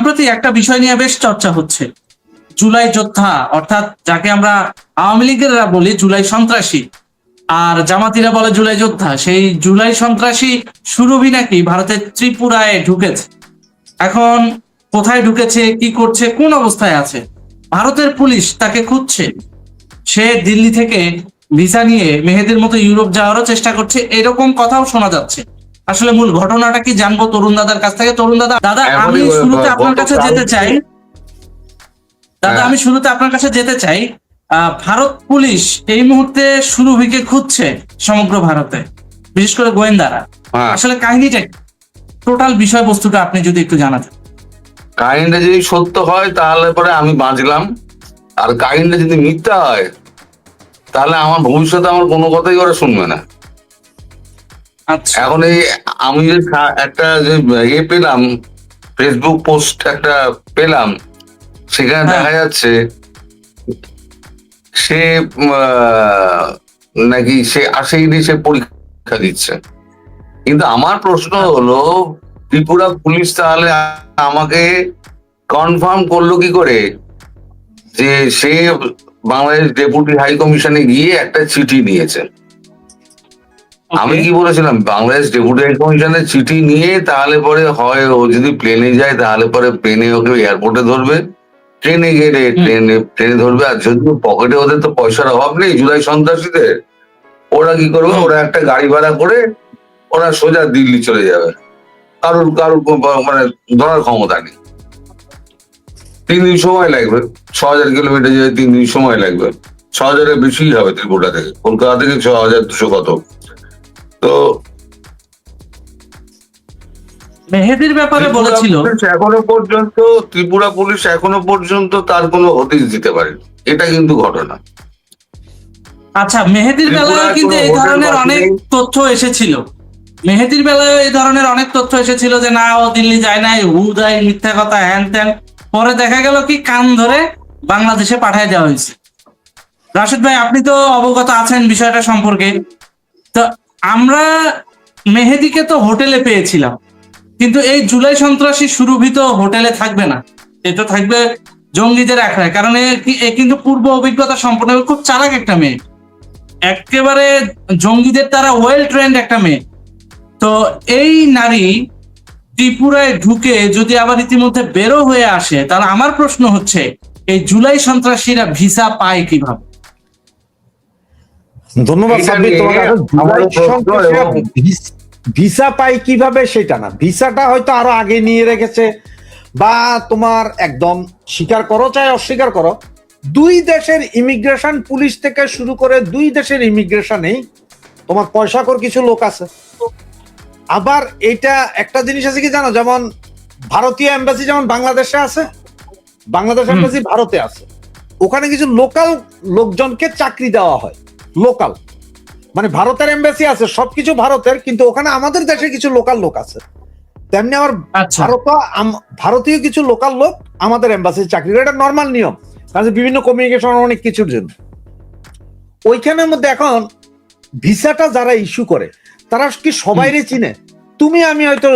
সম্প্রতি একটা বিষয় নিয়ে বেশ চর্চা হচ্ছে, জুলাই যোদ্ধা অর্থাৎ যাকে আমরা আওয়ামী লীগেরা বলি জুলাই সন্ত্রাসী, আর জামাতিরা বলে জুলাই যোদ্ধা, সেই জুলাই সন্ত্রাসী সুরভি নাকি ভারতের ত্রিপুরায় ঢুকেছে। এখন কোথায় ঢুকেছে, কি করছে, কোন অবস্থায় আছে, ভারতের পুলিশ তাকে খুঁজছে। সে দিল্লি থেকে ভিসা নিয়ে মেহেদির মতো ইউরোপ যাওয়ারও চেষ্টা করছে, এরকম কথাও শোনা যাচ্ছে। আসলে মূল ঘটনাটা কি জানবো তরুণ দাদার কাছ থেকে। তরুণ দাদা, আমি শুরুতে আপনার কাছে যেতে চাই, আমি শুরুতে আপনার কাছে যেতে চাই, ভারত পুলিশ এই মুহূর্তে সুরভিকে খুঁজছে সমগ্র ভারতে, বিশেষ করে গোয়েন্দারা। আসলে কাহিনীটা টোটাল বিষয়বস্তুটা আপনি যদি একটু জানাতেন। কাহিনীটা যদি সত্য হয় তাহলে পরে আমি বাঁচলাম, আর কাহিনীটা যদি মিথ্যা হয় তাহলে আমার ভবিষ্যতে আমার কোনো কথাই ওরা শুনবে না। এখন এই আমি যে একটা যে পেলাম, ফেসবুক পোস্ট একটা পেলাম, সেখানে দেখা যাচ্ছে সে নাকি সে আসেইনি, সে পরীক্ষা দিচ্ছে। কিন্তু আমার প্রশ্ন হলো, ত্রিপুরা পুলিশ তাহলে আমাকে কনফার্ম করলো কি করে যে সে বাংলাদেশ ডেপুটি হাই কমিশনে গিয়ে একটা চিঠি নিয়েছে? আমি কি বলেছিলাম, বাংলাদেশ ডেপুটি হাই কমিশনের চিঠি নিয়ে তাহলে পরে হয় ও যদি প্লেনে যায় তাহলে পরে প্লেনে ওকে এয়ারপোর্টে ধরবে, ট্রেনে গেলে ট্রেনে ধরবে। আর যদি পকেটে, ওদের তো পয়সার অভাব নেই জুলাই সন্ত্রাসীদের, ওরা কি করবে, ওরা একটা গাড়ি ভাড়া করে ওরা সোজা দিল্লি চলে যাবে। কারুর মানে ধরার ক্ষমতা নেই। 3 দিন সময় লাগবে, 6000 কিলোমিটার যেতে 3 দিন সময় লাগবে। 6000-এর বেশি হবে ত্রিপুরা থেকে, কলকাতা থেকে 6200 কত। তো মেহেদির ব্যাপারে বলেছিল, এখনো পর্যন্ত ত্রিপুরা পুলিশ এখনো পর্যন্ত তার কোনো হদিশ দিতে পারেনি, এটা কিন্তু ঘটনা। আচ্ছা, মেহেদির বেলায় কিন্তু এই ধরনের অনেক তথ্য এসেছিল, মেহেদির বেলায় এই ধরনের অনেক তথ্য এসেছিল যে না, ও দিল্লি যায় নাই, হুদাই মিথ্যা কথা, হ্যান ত্যান। পরে দেখা গেল কি কান ধরে বাংলাদেশে পাঠায় দেওয়া হয়েছে। রাশেদ ভাই, আপনি তো অবগত আছেন বিষয়টা সম্পর্কে। তো আমরা মেহেদিকে তো হোটেলে পেয়েছিলাম, কিন্তু এই জুলাই সন্ত্রাসী সুরভি তো হোটেলে থাকবে না, এটা থাকবে জঙ্গিদের আখড়ায়। কারণ এ কিন্তু পূর্ব অভিজ্ঞতা সম্পন্ন, খুব চালাক একটা মেয়ে, একেবারে জঙ্গিদের দ্বারা ওয়েল ট্রেন্ড একটা মেয়ে। তো এই নারী ত্রিপুরায় ঢুকে যদি আবার ইতিমধ্যে বেরো হয়ে আসে, তাহলে আমার প্রশ্ন হচ্ছে এই জুলাই সন্ত্রাসীরা ভিসা পায় কিভাবে? ধন্যবাদ সাব্বির, ভিসা পায় কিভাবে সেটা না, ভিসাটা হয়তো আরো আগে নিয়ে রেখেছে, বা তোমার একদম স্বীকার করো চাই অস্বীকার করো, দুই দেশের ইমিগ্রেশন পুলিশ থেকে শুরু করে দুই দেশের ইমিগ্রেশনেই তোমার পয়সাকর কিছু লোক আছে। আবার এটা একটা জিনিস আছে কি জানো, যেমন ভারতীয় এম্বাসি যেমন বাংলাদেশে আছে, বাংলাদেশ এম্বাসি ভারতে আছে, ওখানে কিছু লোকাল লোকজনকে চাকরি দেওয়া হয়। লোকাল মানে ভারতের এম্বাসি আছে, সবকিছু ভারতের, কিন্তু ওখানে আমাদের দেশে কিছু লোকাল লোক আছে। তেমনি আবার ভারতীয় কিছু লোকাল লোক আমাদের এম্বাসির চাকরি করে, এটা নর্মাল নিয়ম, কারণ বিভিন্ন কমিউনিকেশন অনেক কিছুর জন্য। ওইখানের মধ্যে এখন ভিসাটা যারা ইস্যু করে তারা কি সবাইরে চিনে? তুমি আমি হয়তো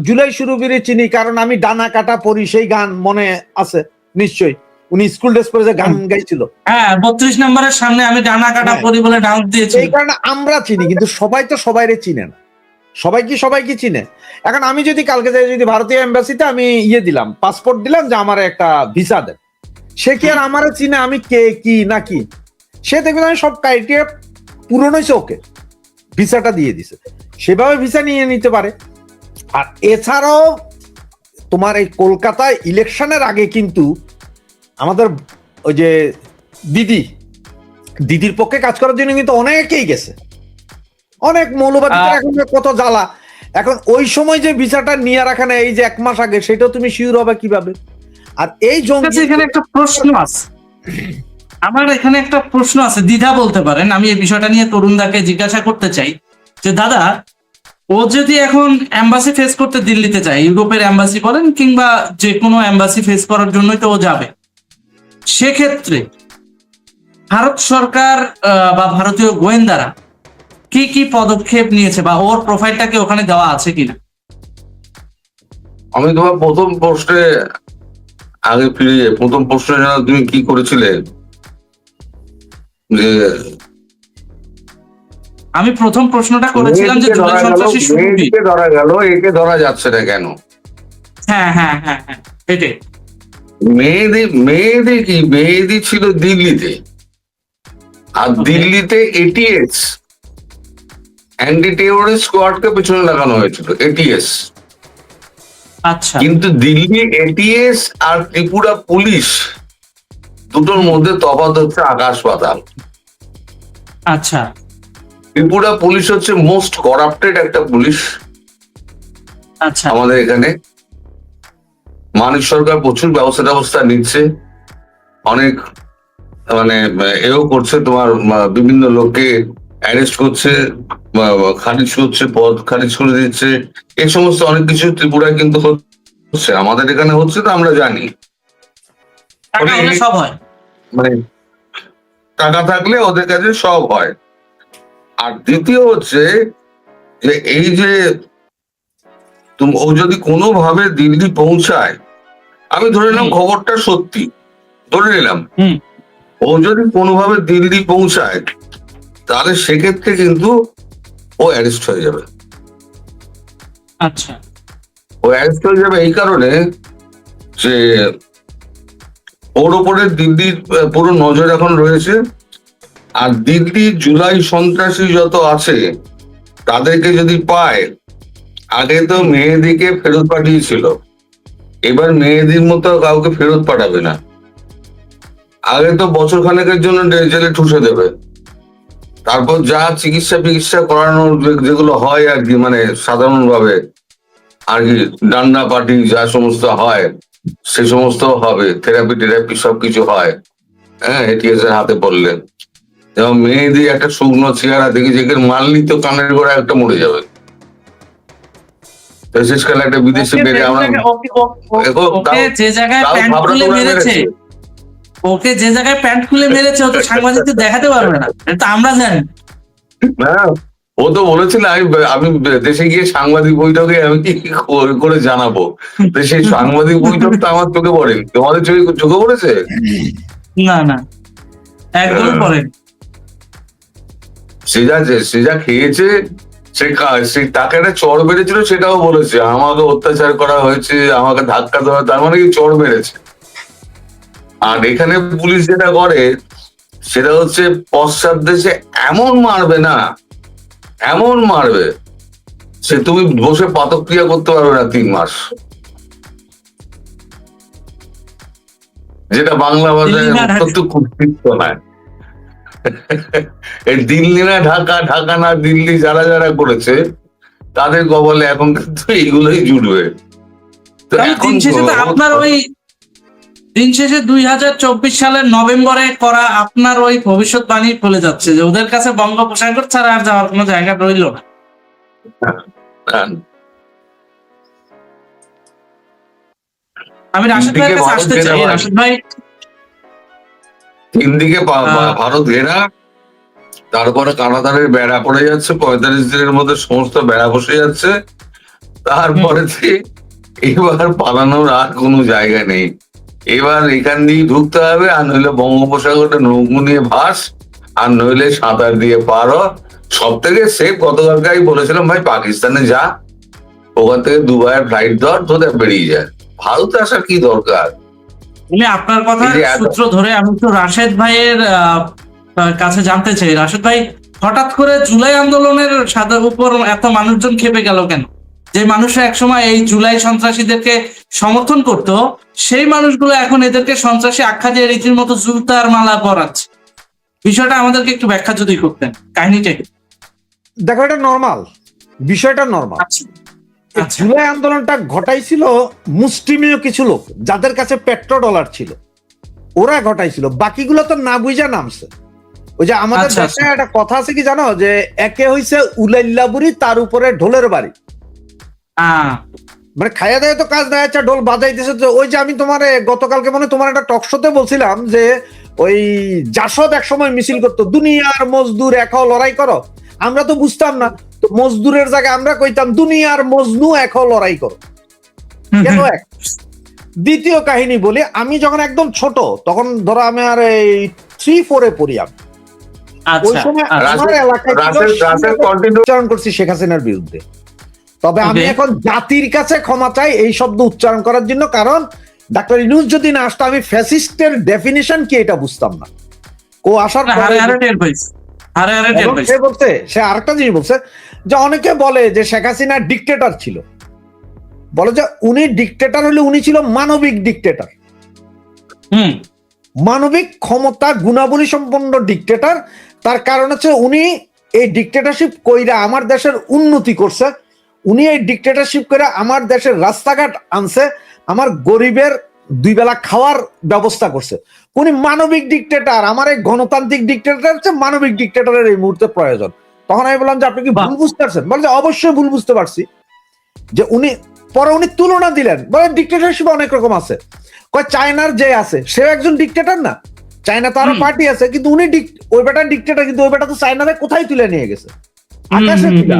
জুলাই সুরভিরে চিনি, কারণ আমি ডানা কাটা পড়ি, সেই গান মনে আছে নিশ্চয়ই, উনি স্কুল ড্রেস পরে যে গান গাইছিল, হ্যাঁ 32 নম্বরের সামনে আমি ডানা কাটা পড়ি বলে ডান্স দিয়েছি, এই কারণে আমরা চিনি। কিন্তু সবাই তো সবাইরে চিনে না, সবাইকে চিনে। এখন আমি যদি কালকে যাই, যদি ভারতীয় এম্বাসিতে আমি দিলাম, পাসপোর্ট দিলাম যে আমার একটা ভিসা দেন, সে কি আর আমারে চিনে আমি কে কি নাকি? সে দেখবে আমি সব ক্রাইটেরিয়া পূরণ হয়েছে, ওকে ভিসাটা দিয়ে দিছে, সেভাবে ভিসা নিয়ে নিতে পারে। আর এছাড়াও তোমার এই কলকাতায় ইলেকশনের আগে কিন্তু আমাদের ওই যে দিদির পক্ষে কাজ করার জন্য কিন্তু অনেকেই গেছে, অনেক মৌলবাদীদের এখন কত জ্বালা। এখন ওই সময় যে ভিসাটা নিয়ে রাখা না, এই যে 1 মাস আগে, সেটাও তুমি শিওর হবে কিভাবে? আর এই জঙ্গি, এখানে একটা প্রশ্ন আছে, আমার এখানে একটা প্রশ্ন আছে, দ্বিধা বলতে পারেন, আমি এই বিষয়টা নিয়ে তরুণদাকে জিজ্ঞাসা করতে চাই যে দাদা, ও যদি এখন এম্বাসি ফেস করতে দিল্লিতে যায়, ইউরোপের এম্বাসি বলেন কিংবা যে কোনো এম্বাসি ফেস করার জন্যই তো ও যাবে, সেক্ষেত্রে ভারত সরকার বা ভারতীয় গোয়েন্দারা কি কি পদক্ষেপ নিয়েছে, বা ওর প্রোফাইলটাকে ওখানে দেওয়া আছে কিনা? আমি তোমার প্রথম পোস্টে আগে ফিরে যাই, প্রথম প্রশ্ন জানা তুমি কি করেছিলে যে আমি প্রথম প্রশ্নটা করেছিলাম যে জুলাই সন্ত্রাসী শুরু কি? মেয়েদিকে ধরা গেল, একে ধরা যাচ্ছে না কেন? হ্যাঁ হ্যাঁ হ্যাঁ হ্যাঁ, এটাই। মেয়েদি কি, মেয়েদি ছিল দিল্লিতে, আর Okay. দিল্লিতে এটিএস, অ্যান্টি টেরোরিস্ট স্কোয়াডকে পেছনে লাগানো হয়েছিল, এটিএস। আচ্ছা কিন্তু দিল্লি এটিএস আর ত্রিপুরা পুলিশ দুটোর মধ্যে তফাৎ হচ্ছে আকাশ পাতাল। আচ্ছা ত্রিপুরা পুলিশ হচ্ছে মোস্ট করাপ্টেড একটা পুলিশ আচ্ছা আমাদের এখানে। মানিক সরকার প্রচুর ব্যবস্থা নিচ্ছে, অনেক মানে এও করছে, তোমার বিভিন্ন লোককে অ্যারেস্ট করছে, খারিজ করছে, পদ খারিজ করে দিচ্ছে, এই সমস্ত অনেক কিছু ত্রিপুরায় কিন্তু হচ্ছে, আমাদের এখানে হচ্ছে, তো আমরা জানি। টাকা হলে সব হয়। মানে টাকা থাকলে ওদের কাছে সব হয়। আর দ্বিতীয় হচ্ছে যে এই যে ও যদি কোনোভাবে দিল্লি পৌঁছায়, আমি ধরে নিলাম খবরটা সত্যি, ধরে নিলাম হুম ও যদি কোনোভাবে দিল্লি পৌঁছায়, তাহলে সেক্ষেত্রে কিন্তু ও অ্যারেস্ট হয়ে যাবে। আচ্ছা ও অ্যারেস্ট হয়ে যাবে এই কারণে যে ওর ওপরে দিল্লির পুরো নজর এখন রয়েছে। আর দিল্লি জুলাই সন্ত্রাসী যত আছে তাদেরকে যদি পায়, আগে তো মেয়েদিকে ফেরত পাঠিয়েছিল, এবার মেয়েদির মতো কাউকে ফেরত পাঠাবে না। আগে তো বছর খানেকের জন্য জেলে ঠুসে দেবে, তারপর যা চিকিৎসা করানোর যেগুলো হয় আর কি, মানে সাধারণভাবে আর কি, ডান্ডা পার্টি যা সমস্ত হয় সে সমস্ত হবে, থেরাপি সবকিছু হয়। হ্যাঁ, এটিএস এর হাতে পড়লে যেমন মেয়েদি একটা শুকনো চেহারা দেখে যেখানে মারলি তো কানের গোড়া একটা মরে যাবে। শেষকালে একটা বিদেশে বেড়ে আমরা ওকে যে জায়গায় প্যান্ট খুলে মেরেছে, ওকে যে জায়গায় প্যান্ট খুলে মেরেছে, ও তো সাংবাদিকদের দেখাতে পারবে না, এটা আমরা জানি। হ্যাঁ, ও তো বলেছিল আমি দেশে গিয়ে সাংবাদিক বৈঠকে আমি কি করে জানাবো, তো সেই সাংবাদিক বৈঠক তো আমার চোখে পড়েনি, তোমাদের চোখে পড়েছে? না না, একদম পড়েনি। সে যা খেয়েছে, সে তাকে একটা চড় মেরেছিল, সেটাও বলেছে আমাকে অত্যাচার করা হয়েছে, আমাকে ধাক্কা দেওয়া, তার মানে কি চড় মেরেছে। আর এখানে পুলিশ যেটা করে সেটা হচ্ছে পশ্চাৎ দেশে এমন মারবে না, এমন মারবে সে তুমি বসে পাতক্রিয়া করতে পারবে না 3 মাস, যেটা বাংলা ভাষায় অত্যন্ত কুৎসিত হয়। এই দিল্লি না ঢাকা, ঢাকা না দিল্লি, যারা করেছে তাদের কবলে এখন কিন্তু এইগুলোই জুটবে। তো দিন শেষে তো আপনার ওই দিন শেষে 2024 সালের নভেম্বরে করা আপনার ওই ভবিষ্যৎবাণী ফলে যাচ্ছে যে ওদের কাছে বঙ্গোপসাগর ছাড়া আর যাওয়ার কোনো জায়গা রইল না। আমি রাশেদ ভাইয়ের কাছে আসতে চাই। রাশেদ ভাই, তিনদিকে ভারত ঘেরা, তারপরে কানাডারের বেড়া পড়ে যাচ্ছে, 45 দিনের মধ্যে সমস্ত বেড়া বসে যাচ্ছে, তারপরে এবার পালানোর আর কোনো জায়গা নেই। এবার এখান দিয়ে ঢুকতে হবে, আর নইলে বঙ্গোপসাগরটা নৌকো নিয়ে ভাস, আর নইলে সাঁতার দিয়ে পার হ। সব থেকে সেফ গতকালকে আমি বলেছিলাম ভাই পাকিস্তানে যা, ওখান থেকে দুবাইয়ের ফ্লাইট ধর, তোদের বেরিয়ে যায়, ভারতে আসার কি দরকার? আপনার কথা সূত্র ধরে আমি তো রাশেদ ভাইয়ের কাছে জানতে চাই, রাশেদ ভাই হঠাৎ করে জুলাই আন্দোলনের সাথে উপর এত মানুষজন খেপে গেল কেন? যে মানুষরা একসময় এই জুলাই সন্ত্রাসীদেরকে সমর্থন করত, সেই মানুষগুলো এখন এদেরকে সন্ত্রাসী আখ্যা দিয়ে রীতির মতো জুতার মালা পরাচ্ছে। বিষয়টা আমাদেরকে একটু ব্যাখ্যা যদি করতেন, কাহিনীটা। দেখো, এটা নর্মাল, বিষয়টা নর্মাল। জুলাই আন্দোলনটা ঘটাইছিল মুষ্টিমেয় কিছু লোক, যাদের কাছে পেট্রো ডলার ছিল, ওরা ঘটাইছিল, বাকিগুলো তো না বুঝা নামছে। ওই যে আমাদের দেশে একটা কথা আছে কি জানো, যে একে হইছে উলাইল্লা বুড়ি, তার উপরে ঢোলের বাড়ি। মানে খাইয়া দেয় তো কাজ দেয়, ঢোল বাজাইতেছে। ওই যে আমি তোমার গতকালকে মনে তোমার একটা টক শোতে বলছিলাম যে ওই জাসদ এক সময় মিছিল করতো, দুনিয়ার মজদুর এক হও লড়াই করো। আমরা তো বুঝতাম না, তো মজদুরের জায়গায় আমরা কইতাম দুনিয়ার মজনু এক হও লড়াই করো। কেন এক? দ্বিতীয় কাহিনী বলি, আমি যখন একদম ছোট তখন ধরো আমি আর এই 3-4 পড়ি আমি, ওই আচ্ছা সময় আচ্ছা। আমার এলাকায় উচ্চারণ করছি শেখ হাসিনার বিরুদ্ধে। তবে আমি Okay. এখন জাতির কাছে ক্ষমা চাই এই শব্দ উচ্চারণ করার জন্য, কারণ ডাক্তার ইউনূস যদি না আসতো আমি ফ্যাসিস্টের ডেফিনিশন কি এটা বুঝতাম না। ও আসার না, পরে হারে হারে টের পাইছি, হারে হারে টের এবং পাইছি। সে বলছে, সে আরেকটা জিনিস বলছে যে অনেকে বলে যে শেখ হাসিনা ডিক্টেটর ছিল, বলে যে উনি ডিক্টেটর হলে উনি ছিল মানবিক ডিক্টেটর, হুম মানবিক ক্ষমতা গুণাবলী সম্পন্ন ডিক্টেটর। তার কারণ হচ্ছে উনি এই ডিক্টেটরশিপ কইরা আমার দেশের উন্নতি করছে, উনি এই ডিক্টেটরশিপ করে আমার দেশের রাস্তাঘাট আনছে, আমার গরিবের 2 বেলা খাওয়ার ব্যবস্থা করছে। উনি মানবিক ডিক্টেটর, আমার এই গণতান্ত্রিক ডিক্টেটর হচ্ছে মানবিক ডিক্টেটরের এই মুহূর্তে প্রয়োজন। তখন আমি বললাম যে আপনি কি ভুল বুঝতে পারছেন? বলে যে অবশ্যই ভুল বুঝতে পারছি। যে উনি পরে উনি তুলনা দিলেন, বলে ডিক্টেটরশিপ অনেক রকম আছে, কয় চায়নার যে আছে সেও একজন ডিক্টেটর না, চায়না তো আরো পার্টি আছে, কিন্তু উনি ওই বেটা ডিক্টেটর, কিন্তু ওই বেটা তো চায়নারে কোথায় তুলে নিয়ে গেছে, আকাশে তুলে।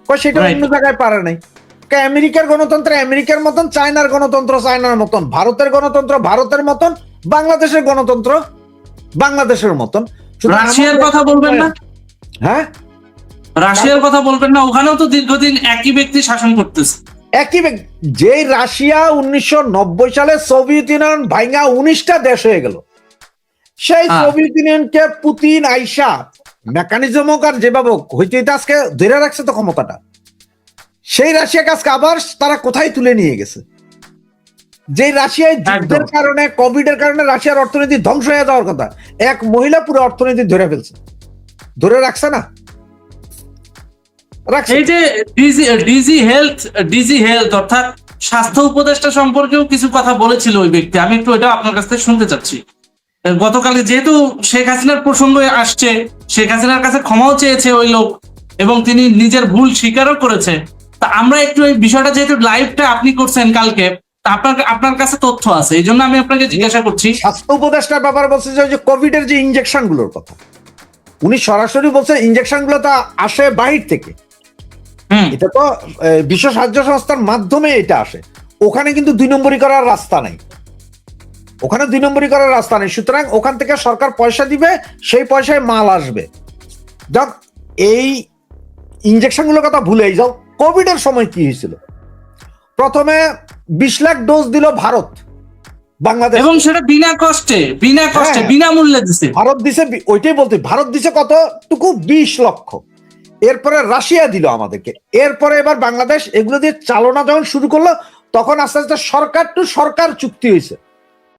কয় সেটা Right. অন্য জায়গায় পারে নাই। কয় আমেরিকার গণতন্ত্র আমেরিকার মতন, চায়নার গণতন্ত্র চায়নার মতন, ভারতের গণতন্ত্র ভারতের মতন, বাংলাদেশের গণতন্ত্র বাংলাদেশের মতন। সুতরাং রাশিয়ার কথা বলবেন না, হ্যাঁ রাশিয়ার কথা বলবেন না, ওখানেও তো দীর্ঘদিন একই ব্যক্তি শাসন করতেছে। একই যে রাশিয়া 1990 সালে সোভিয়েত ইউনিয়ন ভাঙা 19টা দেশ হয়ে গেল, সেই সোভিয়েত ইউনিয়নকে পুতিন আইসা মেকানিজম হোক আর যেভাবে হইতে আজকে ধরে রাখছে তো ক্ষমতাটা, সেই রাশিয়াকে আজকে আবার তারা কোথায় তুলে নিয়ে গেছে। যে রাশিয়ায় যুদ্ধের কারণে কোভিড এর কারণে রাশিয়ার অর্থনীতি ধ্বংস হয়ে যাওয়ার কথা, এক মহিলা পুরো অর্থনীতি ধরে ফেলছে, ধরে রাখছে না, রাখছে। এই যে ডিজি হেলথ অর্থাৎ স্বাস্থ্য উপদেষ্টা সম্পর্কেও কিছু কথা বলেছিল ওই ব্যক্তি, আমি একটু এটা আপনার কাছ থেকে শুনতে চাচ্ছি। গতকালে যেহেতু শেখ হাসিনার প্রসঙ্গ আসছে, শেখ হাসিনার কাছে ক্ষমাও চেয়েছে ওই লোক এবং তিনি নিজের ভুল স্বীকারও করেছে, তা আমরা একটু এই বিষয়টা, যেহেতু লাইভটা আপনি করছেন কালকে, তা আপনার কাছে তথ্য আছে, এই জন্য আমি আপনাকে জিজ্ঞাসা করছি। স্বাস্থ্য উপদেষ্টার ব্যাপারে বলছে যে কোভিড এর যে ইনজেকশন গুলোর কথা, উনি সরাসরি বলছে ইনজেকশন গুলো তো আসে বাহির থেকে, এটা তো বিশ্ব স্বাস্থ্য সংস্থার মাধ্যমে এটা আসে, ওখানে কিন্তু 2 নম্বরই করার রাস্তা নাই, ওখানে 2 নম্বরই করার রাস্তা নেই। সুতরাং ওখান থেকে সরকার পয়সা দিবে, সেই পয়সায় মাল আসবে। যাক, এই ইনজেকশন গুলোর কথা ভুলেই যাও। কোভিড এর সময় কি হয়েছিল, প্রথমে 20 লাখ ডোজ দিল ভারত বাংলাদেশ, এবং সেটা বিনা কষ্টে বিনামূল্যে দিছে ভারত দিছে। ওইটাই বলতে, ভারত দিছে কতটুকু, 20 লক্ষ। এরপরে রাশিয়া দিল আমাদেরকে, এরপরে এবার বাংলাদেশ এগুলো দিয়ে চালনা যখন শুরু করলো, তখন আস্তে আস্তে সরকার টু সরকার চুক্তি হয়েছে।